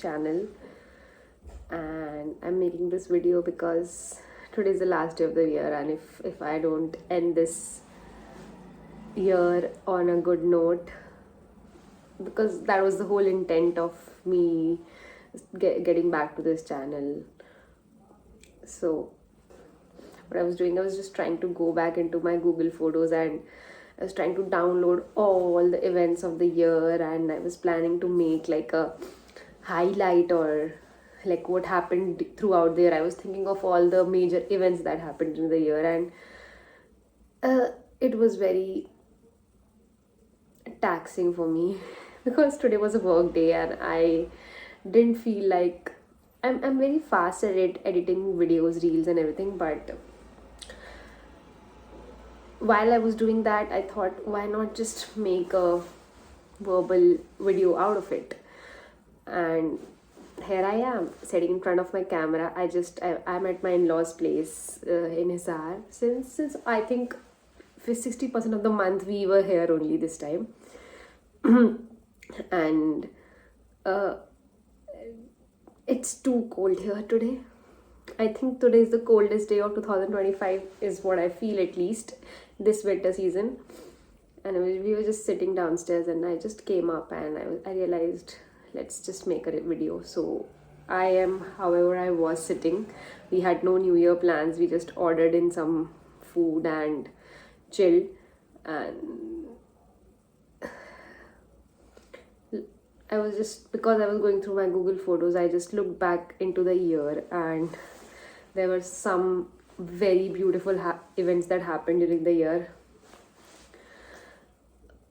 channel, and I'm making this video because today is the last day of the year, and if I don't end this year on a good note, because that was the whole intent of me getting back to this channel. So what I was doing, I was just trying to go back into my Google Photos, and I was trying to download all the events of the year, and I was planning to make like a highlight or like what happened throughout the year. I was thinking of all the major events that happened in the year, and it was very taxing for me because today was a work day and I didn't feel like I'm very fast at editing videos, reels, and everything, but while I was doing that, I thought, why not just make a verbal video out of it? And here I am sitting in front of my camera. I'm at my in-laws' place in Hisar since I think for 60% of the month we were here only this time. And it's too cold here today. I think today is the coldest day of 2025 is what I feel, at least this winter season. And we were just sitting downstairs, and I just came up and I realized, let's just make a video. So I am, however, I was sitting. We had no New Year plans. We just ordered in some food and chilled. And I was just, because I was going through my Google Photos, I just looked back into the year, and there were some very beautiful events that happened during the year.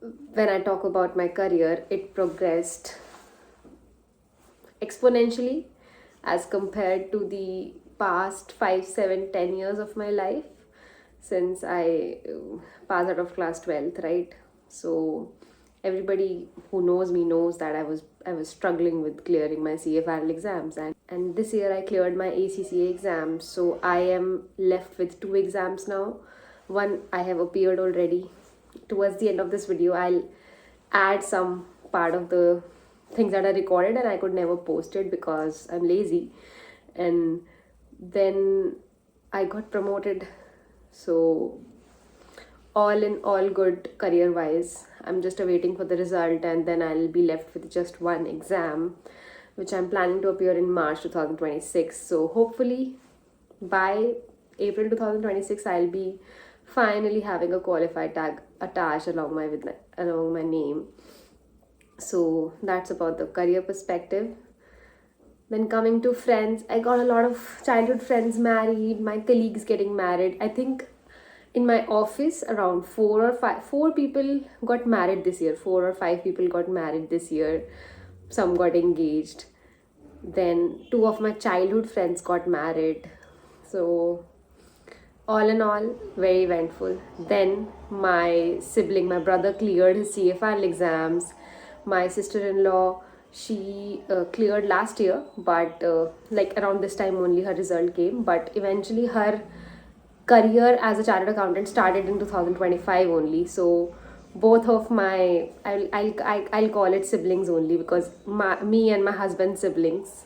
When I talk about my career, it progressed exponentially as compared to the past 5, 7, 10 years of my life since I passed out of class 12th, right? So everybody who knows me knows that I was struggling with clearing my CA final exams, and this year I cleared my ACCA exams, so I am left with 2 exams now. One I have appeared already. Towards the end of this video, I'll add some part of the things that I recorded and I could never post it because I'm lazy. And then I got promoted, so all in all good career wise. I'm just awaiting for the result, and then I'll be left with just 1 exam, which I'm planning to appear in March 2026. So hopefully by April 2026 I'll be finally having a qualified tag attached along my name. So that's about the career perspective. Then coming to friends, I got a lot of childhood friends married, my colleagues getting married. I think in my office around 4 people got married this year. 4 or 5 people got married this year. Some got engaged. Then 2 of my childhood friends got married. So all in all, very eventful. Then my brother cleared his CA final exams. My sister-in-law, she cleared last year, but like around this time only her result came. But eventually her career as a chartered accountant started in 2025 only. So both of my, I'll call it siblings only, because me and my husband's siblings,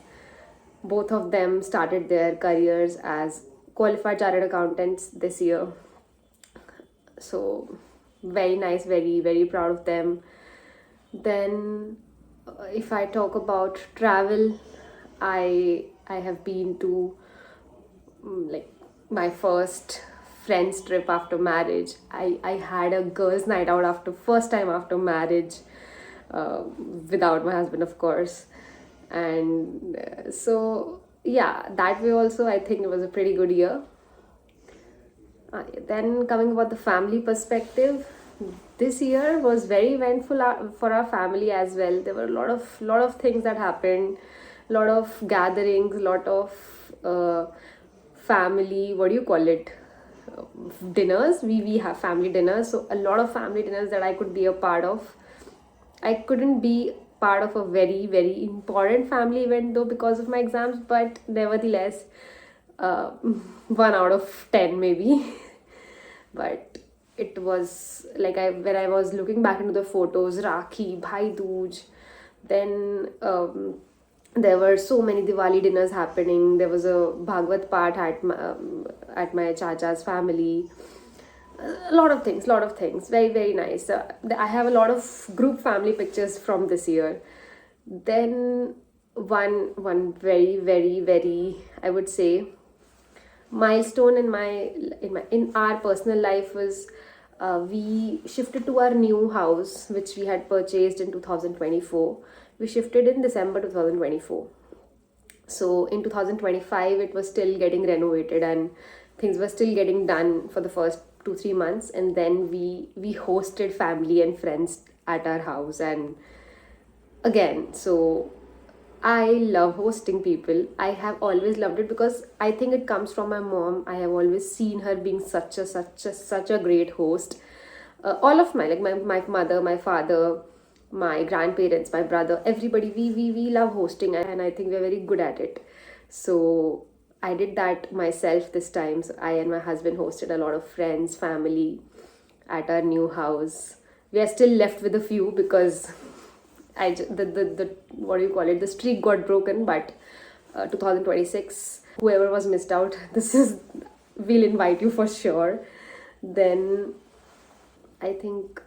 both of them started their careers as qualified chartered accountants this year. So very nice, very, very proud of them. Then if I talk about travel, I have been to like my first friends trip after marriage. I had a girls night out after first time after marriage, without my husband, of course. And so yeah, that way also I think it was a pretty good year. Then coming about the family perspective, this year was very eventful for our family as well. There were a lot of things that happened, lot of gatherings, lot of family, what do you call it, dinners. We have family dinners, so a lot of family dinners that I could be a part of. I couldn't be part of a very, very important family event though because of my exams, but nevertheless, 1 out of 10 maybe. But it was like when I was looking back into the photos, Rakhi, Bhai Dooj, then There were so many Diwali dinners happening. There was a Bhagavad Path at my chacha's family. A lot of things. Very, very nice. I have a lot of group family pictures from this year. Then one very, very, very, I would say, milestone in our personal life was, we shifted to our new house, which we had purchased in 2024. We shifted in December 2024. So in 2025 it was still getting renovated and things were still getting done for the first 2 3 months, and then we hosted family and friends at our house. And again, so I love hosting people. I have always loved it because I think it comes from my mom. I have always seen her being such a great host. All of my mother, my father, my grandparents, my brother, everybody, we love hosting, and I think we're very good at it. So I did that myself this time. So I and my husband hosted a lot of friends, family at our new house. We are still left with a few because the what do you call it, the streak got broken. But 2026, whoever was missed out, this is, we'll invite you for sure. Then I think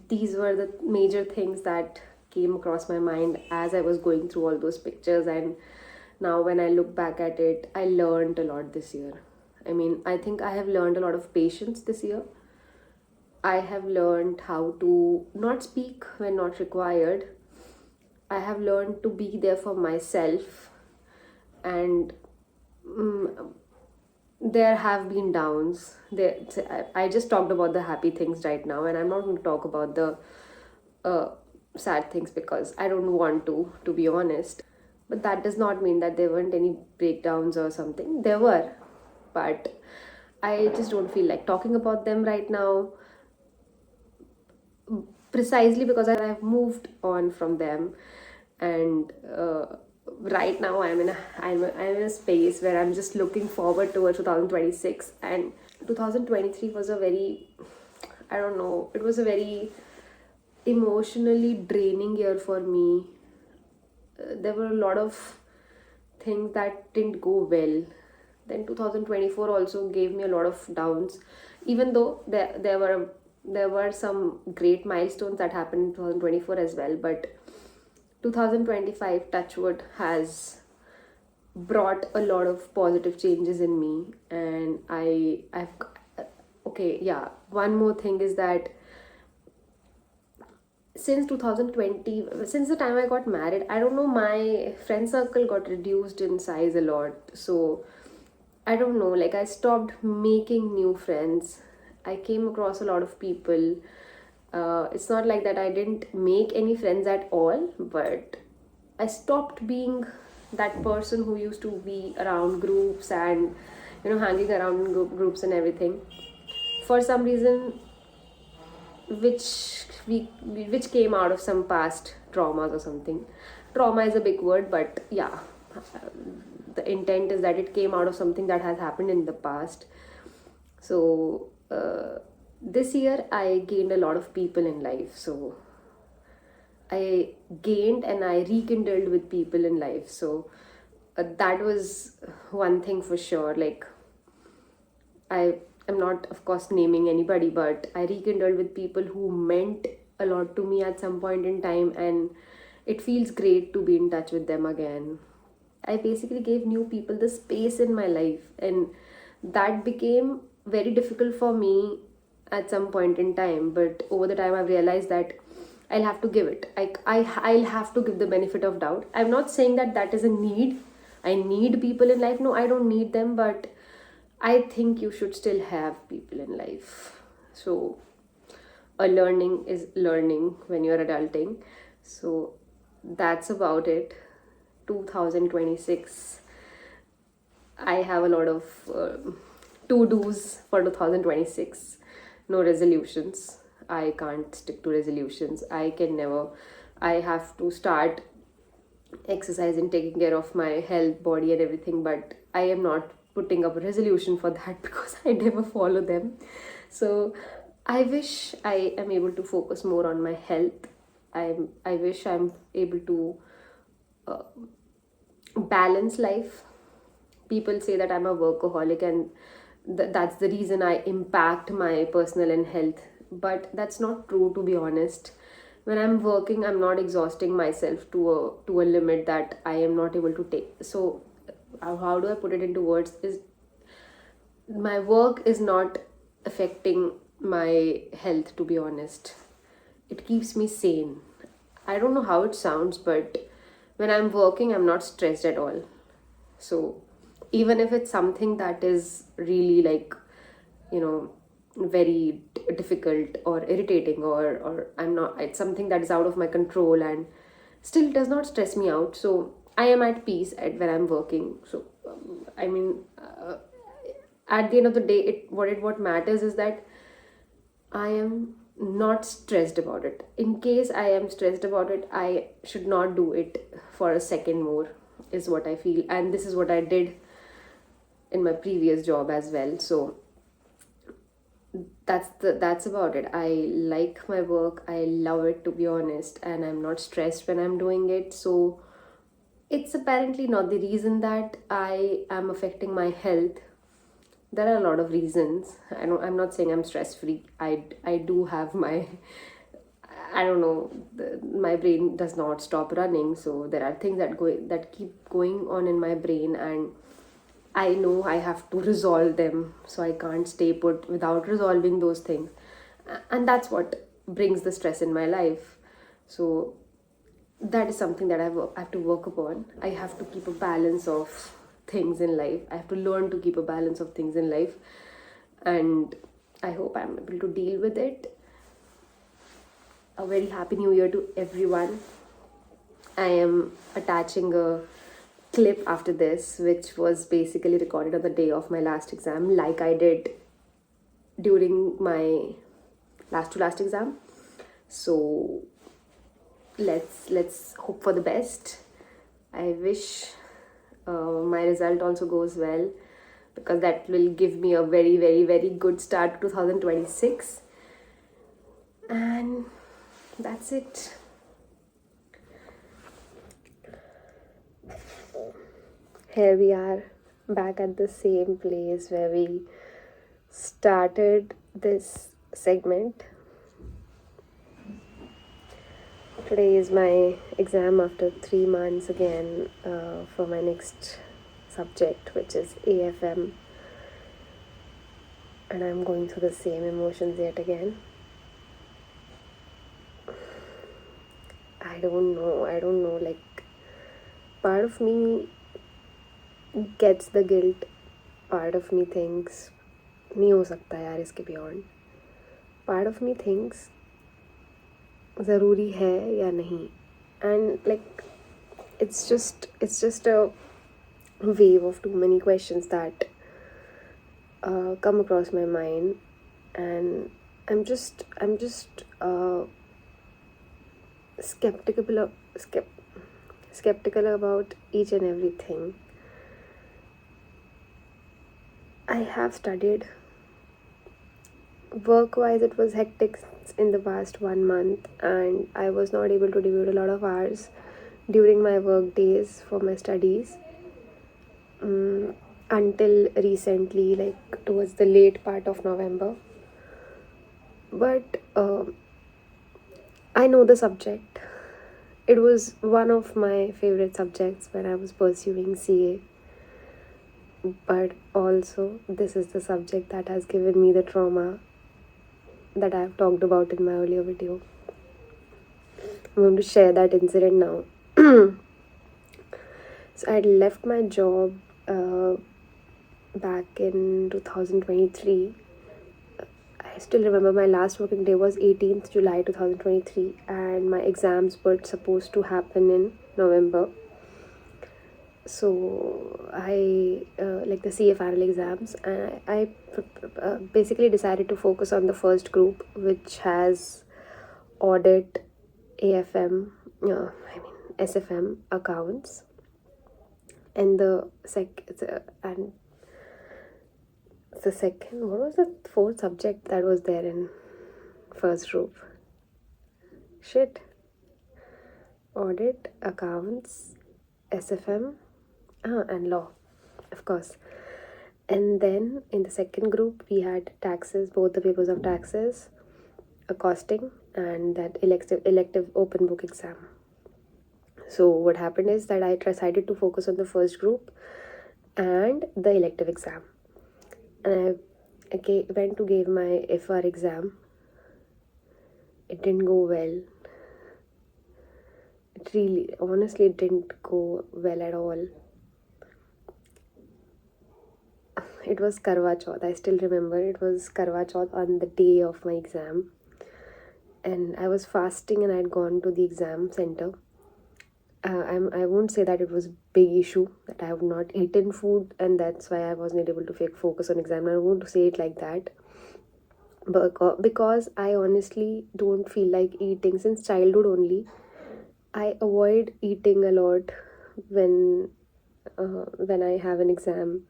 these were the major things that came across my mind as I was going through all those pictures. And now when I look back at it, I learned a lot this year. I mean, I think I have learned a lot of patience this year. I have learned how to not speak when not required. I have learned to be there for myself. And mm, there have been downs. I just talked about the happy things right now, and I'm not going to talk about the uh, sad things because I don't want to be honest. But that does not mean that there weren't any breakdowns or something. There were, but I just don't feel like talking about them right now, precisely because I've moved on from them. And right now I'm in a space where I'm just looking forward towards 2026. And 2023 was a very, I don't know, it was a very emotionally draining year for me. There were a lot of things that didn't go well. Then 2024 also gave me a lot of downs, even though there were some great milestones that happened in 2024 as well. But 2025, touchwood, has brought a lot of positive changes in me. And I've okay, yeah, one more thing is that since 2020, since the time I got married, I don't know, my friend circle got reduced in size a lot. So I don't know, like I stopped making new friends. I came across a lot of people. It's not like that I didn't make any friends at all, but I stopped being that person who used to be around groups and hanging around in groups and everything. For some reason, which came out of some past traumas or something. Trauma is a big word, but yeah, the intent is that it came out of something that has happened in the past. So this year I gained a lot of people in life. So I gained and I rekindled with people in life. So that was one thing for sure. Like, I am not, of course, naming anybody, but I rekindled with people who meant a lot to me at some point in time, and it feels great to be in touch with them again. I basically gave new people the space in my life, and that became very difficult for me at some point in time. But over the time, I've realized that I'll have to give it. I'll have to give the benefit of doubt. I'm not saying that that is a need. I need people in life. No, I don't need them, but I think you should still have people in life. So a learning is learning when you're adulting. So that's about it. 2026. I have a lot of to-dos for 2026. No resolutions. I can't stick to resolutions. I can never. I have to start exercising, taking care of my health, body, and everything, but I am not putting up a resolution for that because I never follow them. So I wish I am able to focus more on my health. I wish I'm able to uh, balance life. People say that I'm a workaholic, and that's the reason I impact my personal and health. But that's not true, to be honest. When I'm working, I'm not exhausting myself to a limit that I am not able to take. So, how do I put it into words? Is my work is not affecting my health, to be honest. It keeps me sane. I don't know how it sounds, but when I'm working, I'm not stressed at all. So even if it's something that is really like, you know, very difficult or irritating, or I'm not, it's something that is out of my control and still does not stress me out. So I am at peace when I'm working. So I mean, at the end of the day, what matters is that I am not stressed about it. In case I am stressed about it, I should not do it for a second more, is what I feel. And this is what I did in my previous job as well. So that's about it. I like my work. I love it, to be honest, and I'm not stressed when I'm doing it. So it's apparently not the reason that I am affecting my health. There are a lot of reasons. I'm not saying I'm stress free. I do have my, I don't know, my brain does not stop running. So there are things that keep going on in my brain, and I know I have to resolve them. So I can't stay put without resolving those things, and that's what brings the stress in my life. So that is something that I have to work upon. I have to keep a balance of things in life. I have to learn to keep a balance of things in life, and I hope I'm able to deal with it. A very happy new year to everyone. I am attaching a clip after this, which was basically recorded on the day of my last exam, like I did during my last exam. So let's hope for the best. I wish my result also goes well, because that will give me a very, very, very good start to 2026. And that's it. Here we are, back at the same place where we started this segment. Today is my exam after 3 months again, for my next subject, which is AFM. And I'm going through the same emotions yet again. I don't know, like, part of me gets the guilt, part of me thinks नहीं हो सकता यार इसके beyond, part of me thinks ज़रूरी है या नहीं, and like it's just a wave of too many questions that come across my mind, and I'm just skeptical about each and everything. I have studied. Work-wise, it was hectic in the past 1 month, and I was not able to devote a lot of hours during my work days for my studies, until recently, like towards the late part of November. But I know the subject. It was one of my favorite subjects when I was pursuing CA. But also, this is the subject that has given me the trauma that I have talked about in my earlier video. I'm going to share that incident now. So I had left my job back in 2023. I still remember my last working day was 18th July 2023, and my exams were supposed to happen in November. So I like the CA final exams, and I basically decided to focus on the first group, which has audit, AFM, SFM accounts, and the second, what was the fourth subject that was there in first group? Audit, accounts, SFM, and law, of course. And then in the second group, we had taxes, both the papers of taxes, a costing, and that elective open book exam. So what happened is that I decided to focus on the first group and the elective exam. And I went to give my FR exam. It didn't go well. It really, honestly, it didn't go well at all. It was Karwa Chauth. I still remember it was Karwa Chauth on the day of my exam. And I was fasting and I had gone to the exam center. I won't say that it was a big issue that I have not eaten food and that's why I wasn't able to focus on exam. I won't say it like that. But because I honestly don't feel like eating since childhood only. I avoid eating a lot when I have an exam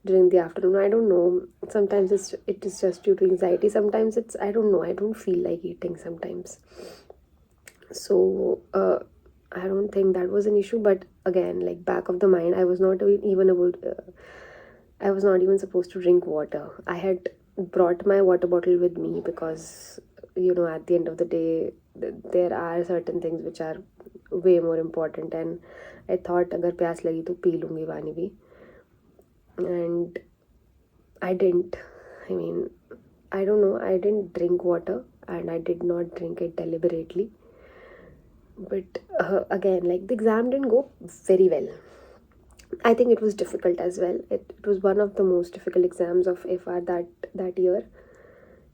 during the afternoon. I don't know. Sometimes it is just due to anxiety. Sometimes it's, I don't know. I don't feel like eating sometimes. So I don't think that was an issue. But again, like back of the mind, I was not even about. I was not even supposed to drink water. I had brought my water bottle with me because at the end of the day, there are certain things which are way more important. And I thought, agar प्यास लगी तो P लूँगी पानी भी. And I didn't. I mean, I don't know. I didn't drink water, and I did not drink it deliberately. But again, like the exam didn't go very well. I think it was difficult as well. It was one of the most difficult exams of FR that year.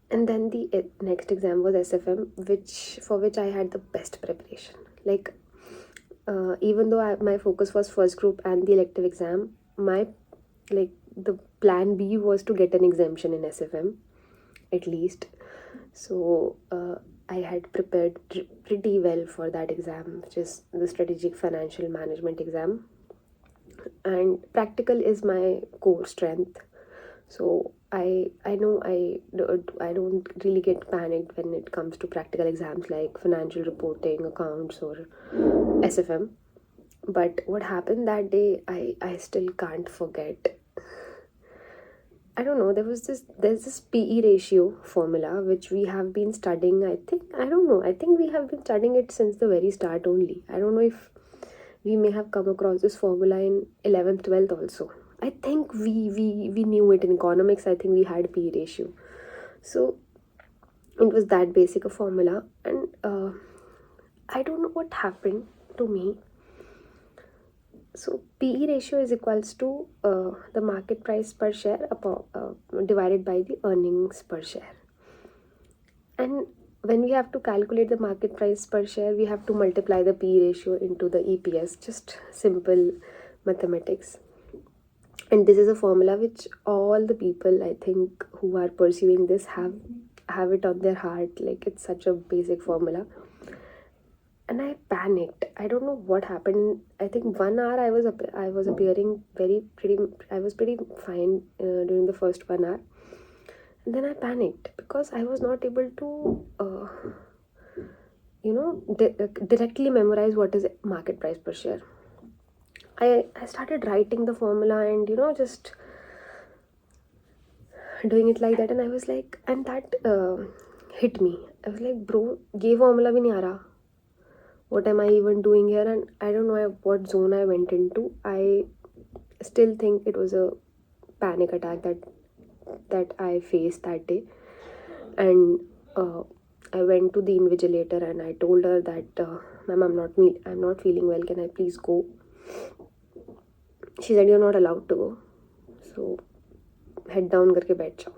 And then the next exam was SFM, for which I had the best preparation. Like, even though my focus was first group and the elective exam, the plan B was to get an exemption in SFM, at least. So I had prepared pretty well for that exam, which is the strategic financial management exam. And practical is my core strength. So I know I don't really get panicked when it comes to practical exams like financial reporting, accounts, or SFM. But what happened that day, I still can't forget. I don't know, there's this PE ratio formula which we have been studying. I think we have been studying it since the very start only. I don't know if we may have come across this formula in 11th 12th also. I think we knew it in economics. I think we had PE ratio. So it was that basic a formula. And I don't know what happened to me. So PE ratio is equals to the market price per share divided by the earnings per share. And when we have to calculate the market price per share, we have to multiply the PE ratio into the EPS. Just simple mathematics. And this is a formula which all the people, I think, who are pursuing this have it on their heart. Like, it's such a basic formula. And I panicked. I don't know what happened. I think 1 hour I was appearing I was pretty fine during the first 1 hour. And then I panicked because I was not able to directly memorize what is market price per share. I started writing the formula and just doing it like that, and I was like, and that hit me. I was like, bro, ये formula भी नहीं आ रहा. What am I even doing here? And I don't know what zone I went into. I still think it was a panic attack that I faced that day. And I went to the invigilator and I told her that, ma'am, I'm not feeling well. Can I please go? She said, you're not allowed to go. So head down करके बैठ जाओ.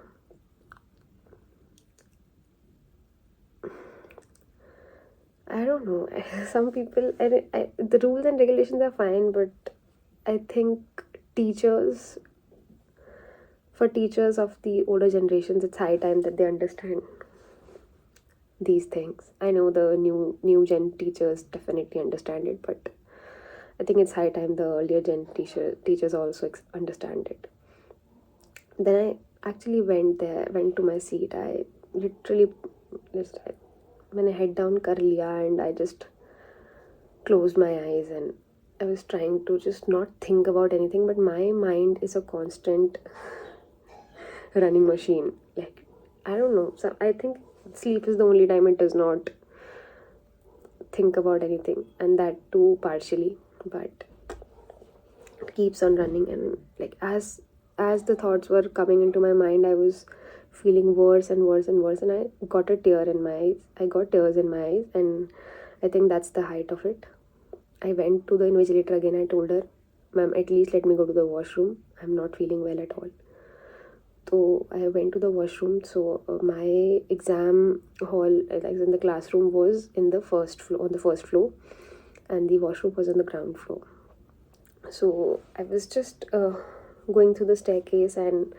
I don't know. Some people, the rules and regulations are fine, but I think for teachers of the older generations, it's high time that they understand these things. I know the new gen teachers definitely understand it, but I think it's high time the earlier gen teachers also understand it. Then I actually went to my seat. I literally when I head down kar liya and I just closed my eyes and I was trying to just not think about anything, but my mind is a constant running machine. Like, I don't know. So I think sleep is the only time it does not think about anything, and that too partially, but it keeps on running. And like, as the thoughts were coming into my mind, I was feeling worse and worse and worse, and I got a tear in my eyes. I got tears in my eyes, and I think that's the height of it. I went to the invigilator again. I told her, ma'am, at least let me go to the washroom. I'm not feeling well at all. So I went to the washroom. So my exam hall, like in the classroom, was in the first floor, on the first floor, and the washroom was on the ground floor. So I was just going through the staircase, and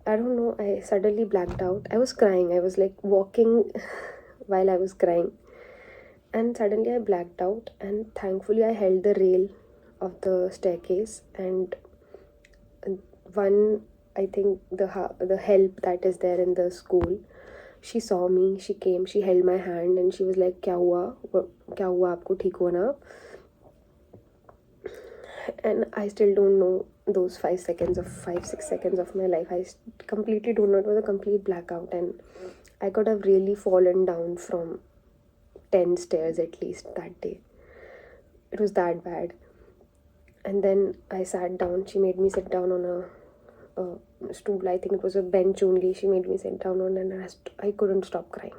I don't know, I suddenly blacked out. I was crying. I was like walking while I was crying, and suddenly I blacked out. And thankfully, I held the rail of the staircase, and one, I think the help that is there in the school, she saw me. She came. She held my hand, and she was like, "क्या हुआ? क्या हुआ आपको? ठीक हो ना?" And I still don't know those 6 seconds of my life. I completely don't know. It was a complete blackout, and I could have really fallen down from 10 stairs at least that day. It was that bad. And then I sat down. She made me sit down on a stool. I think it was a bench only. She made me sit down on, and I couldn't stop crying.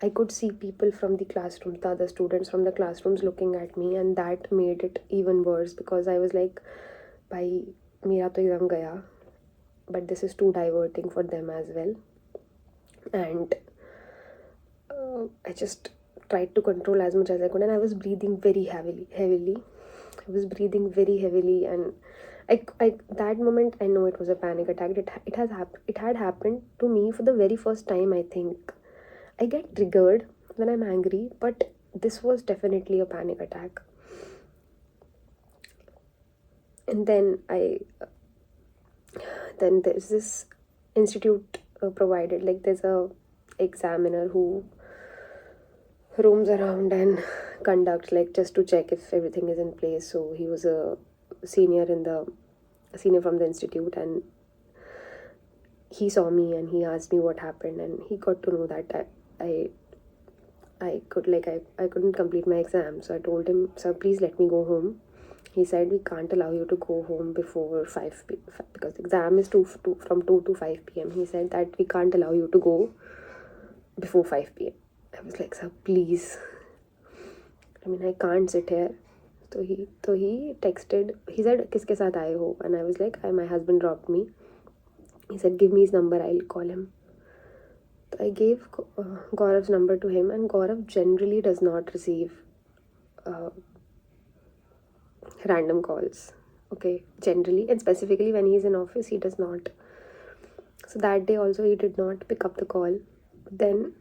I could see people from the classroom, the other students from the classrooms looking at me, and that made it even worse because I was like, bhai, mera to exam gaya, but this is too diverting for them as well. And I just tried to control as much as I could, and I was breathing very heavily. I was breathing very heavily, and I that moment I know it was a panic attack. It had happened to me for the very first time, I think. I get triggered when I'm angry, but this was definitely a panic attack. And then then there's this institute provided, like there's a examiner who roams around and conducts, like, just to check if everything is in place. So he was a senior from the institute, and he saw me and he asked me what happened, and he got to know that I couldn't complete my exam. So I told him, sir, please let me go home. He said, we can't allow you to go home before 5 p.m. because the exam is from 2 to 5 p.m. He said that we can't allow you to go before 5 p.m. I was like, sir, please. I mean, I can't sit here. So he texted. He said, किसके साथ आए हो? And I was like, my husband dropped me. He said, give me his number, I'll call him. So I gave Gaurav's number to him, and Gaurav generally does not receive random calls. Okay, generally, and specifically when he's in office, he does not. So that day also he did not pick up the call. Then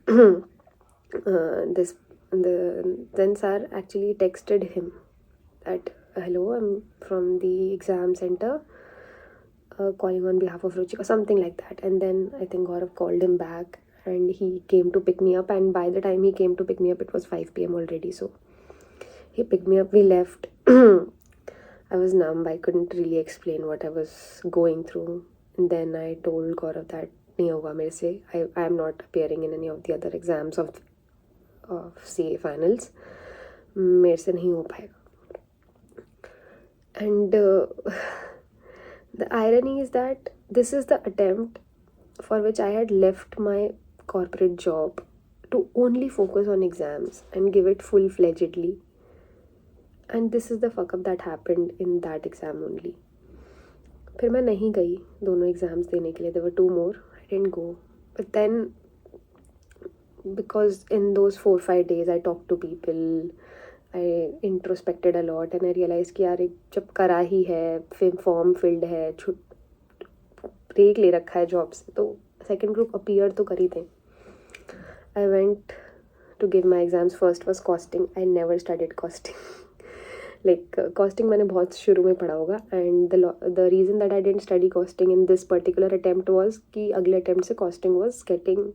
then sir actually texted him that, hello, I'm from the exam center, calling on behalf of Ruchi, or something like that. And then I think Gaurav called him back, and he came to pick me up, and by the time he came to pick me up, it was 5 p.m. already. So he picked me up, we left. I was numb. I couldn't really explain what I was going through. And then I told Gaurav that nahi hoga mere se. I am not appearing in any of the other exams of CA finals. मेरे से नहीं हो पाएगा. And the irony is that this is the attempt for which I had left my corporate job to only focus on exams and give it full-fledgedly. And this is the fuck up that happened in that exam only. फिर मैं नहीं गई दोनों exams देने के लिए. There were 2 more. I didn't go. But then, because in those 4-5 days I talked to people, I introspected a lot, and I realized कि यार जब करा ही है, फिर फॉर्म फिल्ड है, ब्रेक ले रखा है जॉब से, तो सेकेंड ग्रुप अपीयर तो कर ही दें. I went to give my exams. First was costing. I never studied costing. Like costing मैंने बहुत शुरू में पढ़ा होगा, and the reason that I didn't study costing in this particular attempt was कि अगले attempt से costing was getting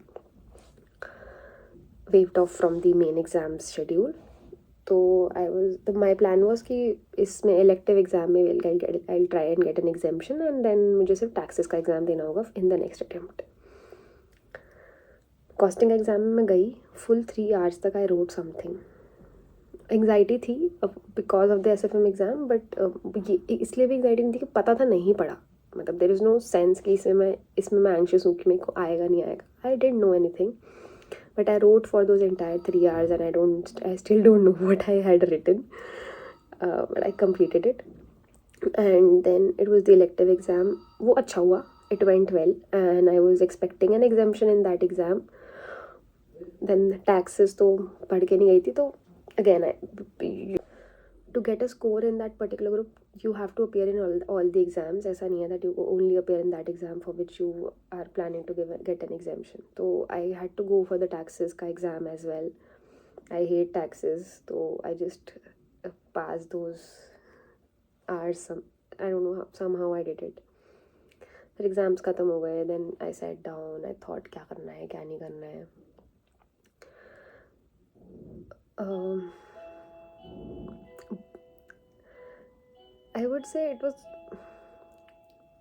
waived off from the main exam schedule. तो माई प्लान वॉज कि इसमें इलेक्टिव एग्ज़ाम में I try and get an exemption and then मुझे सिर्फ taxes का एग्ज़ाम देना होगा in the next attempt. Costing exam में मैं गई, फुल 3 hours तक आई रोट समथिंग. एंग्जाइटी थी because of the SFM exam, but ये इसलिए भी एंग्जाइटी नहीं थी कि पता था नहीं पढ़ा. मतलब देर इज़ नो सेंस कि इसमें मैं एंशियस हूँ कि मेरे को आएगा नहीं आएगा. I didn't know anything, but I wrote for those entire 3 hours and I still don't know what I had written, but I completed it. And then it was the elective exam. वो अच्छा हुआ, it went well and I was expecting an exemption in that exam. Then taxes तो पढ़ के नहीं गई थी, तो again to get a score in that particular group you have to appear in all the exams. ऐसा नहीं है that you only appear in that exam for which you are planning to get an exemption. So I had to go for the taxes का exam as well. I hate taxes, so I just passed those hours. I don't know how, somehow I did it. फिर exams ख़त्म हो गए. Then I sat down, I thought क्या करना है क्या नहीं करना है. I would say it was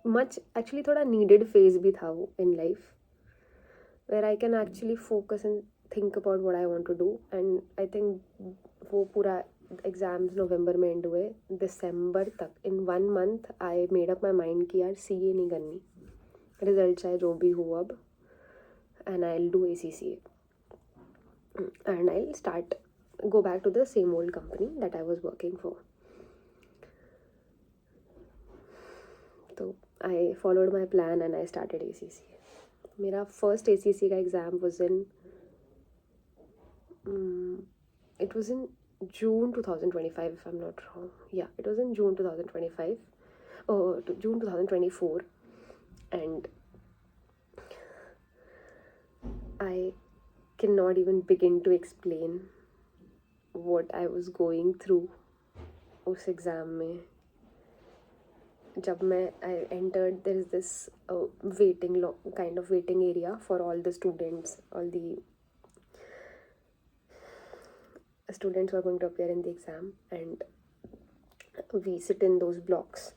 much actually थोड़ा needed phase भी था वो in life, where I can actually focus and think about what I want to do. And I think वो पूरा एग्ज़ाम्स नवंबर में एंड हुए, दिसंबर तक इन 1 month I made up my mind कि यार CA नहीं करनी, रिजल्ट चाहे जो भी हो अब, and I will do ACCA and I will start go back to the same old company that I was working for. So I followed my plan and I started ACCA. मेरा first ACCA का exam was in it was in June 2025 if I'm not wrong. Yeah, it was in June 2025 or June 2024, and I cannot even begin to explain what I was going through उस exam में. जब मैं I entered, there is this kind of waiting area for all the students, all the students who are going to appear in the exam, and we sit in those blocks.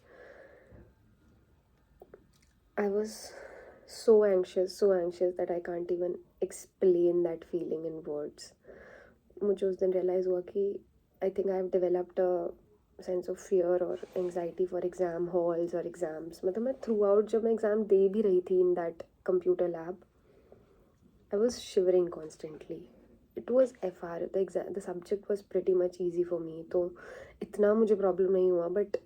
I was so anxious that I can't even explain that feeling in words. मुझे उस दिन realise हुआ कि I think I have developed a sense of fear और anxiety for exam halls और exams. मतलब मैं through out जब मैं एग्ज़ाम दे भी रही थी in that computer lab, I was shivering constantly. It was FR, the subject was pretty much easy for me, तो इतना मुझे प्रॉब्लम नहीं हुआ. But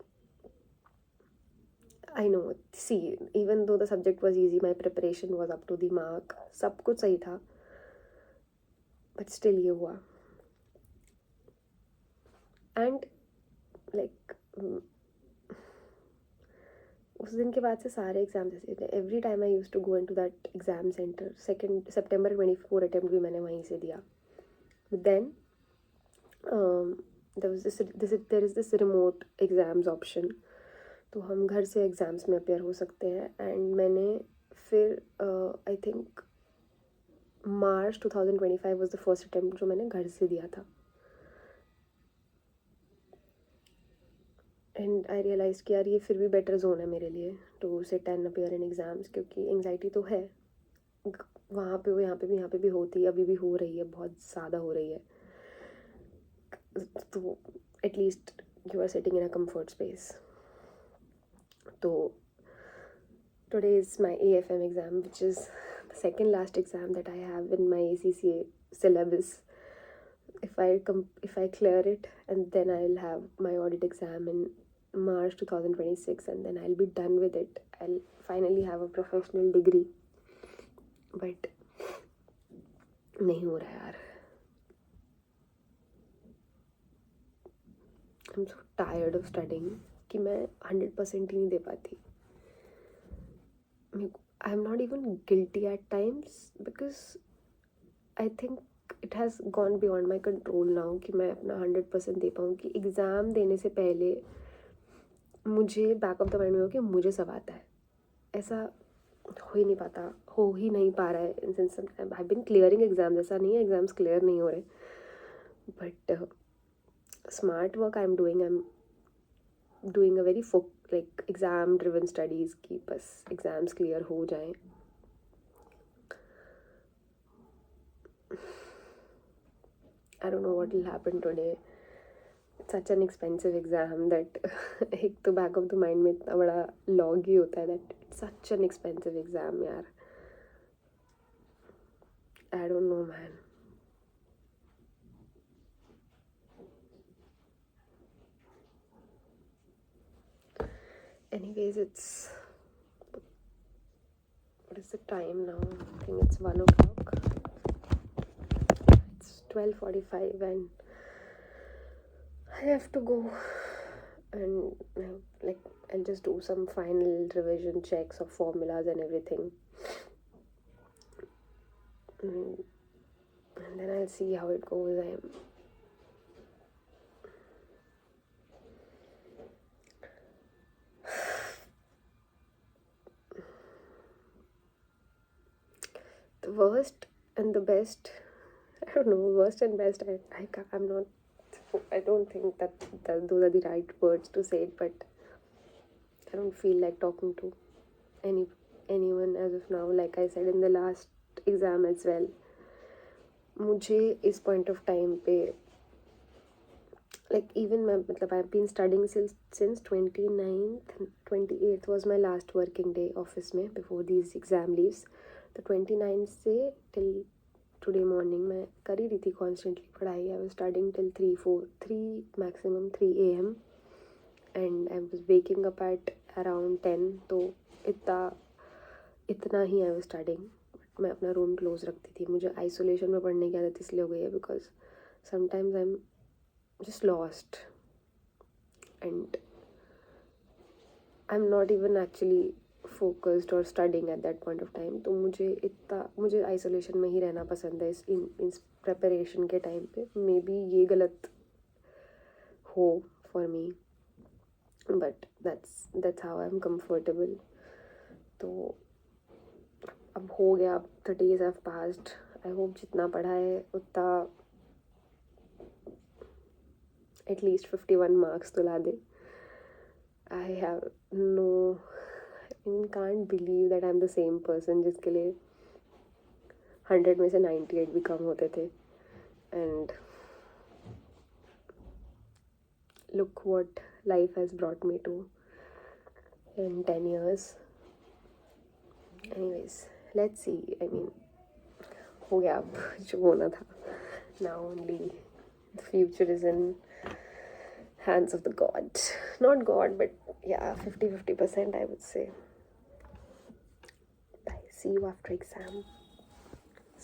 I know, see even though the subject was easy, my preparation was up to the mark, सब कुछ सही था, but still ये हुआ. एंड लाइक उस दिन के बाद से सारे एग्ज़ाम्स ऐसे थे. Every time I use to go into that exam centre. September 24 attempt भी मैंने वहीं से दिया. Then there is this remote exams option, तो हम घर से एग्ज़ाम्स में अपेयर हो सकते हैं. एंड मैंने फिर I think March 2025 was the first attempt जो मैंने घर से दिया था. एंड आई रियलाइज़ कि यार ये फिर भी बेटर जोन है मेरे लिए to sit and appear in exams, क्योंकि एंग्जाइटी तो है वहाँ पे, यहाँ पे भी होती है, अभी भी हो रही है, बहुत ज़्यादा हो रही है. तो at least you are sitting in a comfort space. तो today is my AFM exam, which is the second last exam that I have in my ACCA syllabus. If I clear it, and then I'll have my audit exam in March 2026, and then I'll be done with it. I'll finally have a professional degree. But नहीं हो रहा यार. I'm so tired of studying कि मैं 100% ही नहीं दे पाती. I'm not even guilty at times because I think it has gone beyond my control now कि मैं अपना 100% दे पाऊँ. कि एग्ज़ाम देने से पहले मुझे बैक ऑफ द माइंड में हो कि मुझे सब आता है. ऐसा हो ही नहीं पा रहा है. In sense I have been clearing exams, ऐसा नहीं है एग्ज़ाम्स क्लियर नहीं हो रहे, but smart work I'm doing a very like exam driven studies ki बस exams clear हो जाएं. I don't know what will happen today. It's such an expensive exam that एक तो back of the mind में इतना बड़ा log ही होता है that it's such an expensive exam यार. I don't know, man. Anyways, what is the time now? I think it's 1 o'clock. It's 12:45 and I have to go and like I'll just do some final revision checks of formulas and everything. And then I'll see how it goes. The worst and the best, I don't know, worst and best, I don't think that those are the right words to say it, but I don't feel like talking to anyone as of now. Like I said in the last exam as well, मुझे इस point of time पे like even I've been studying since 29th. 28th was my last working day office में before these exam leaves. तो 29th से till today morning मैं कर ही रही थी constantly पढ़ाई. I was studying till 3 maximum 3 a.m. and I was waking up at around 10. तो इतना ही I was studying. मैं अपना रूम क्लोज रखती थी. मुझे आइसोलेशन में पढ़ने की आदत इसलिए हो गई है because sometimes I am just lost and I'm not even actually focused or studying at that point of time. तो मुझे आइसोलेशन में ही रहना पसंद है इस प्रेपरेशन के टाइम पे. मे बी ये गलत हो for me but that's how I'm comfortable. तो अब हो गया. अब the days have passed. I hope जितना पढ़ा है उतना at least 51 marks तो ला दे. I can't believe that I'm the same person जिसके लिए 100 में से 98 भी कम होते थे. And look what life has brought me to in 10 years. Anyways, let's see. I mean, हो गया अब जो होना था. Now only the future is in hands of the God. Not God, but yeah, 50% I would say. I see you after exam.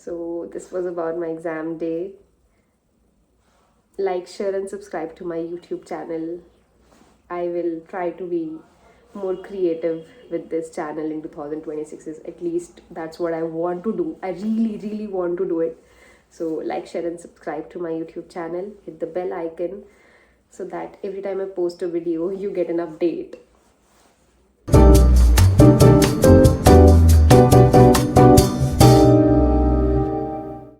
So this was about my exam day. Like, share and subscribe to my YouTube channel. I will try to be more creative with this channel in 2026. At least that's what I want to do. I really want to do it. So like, share and subscribe to my YouTube channel. Hit the bell icon so that every time I post a video, you get an update.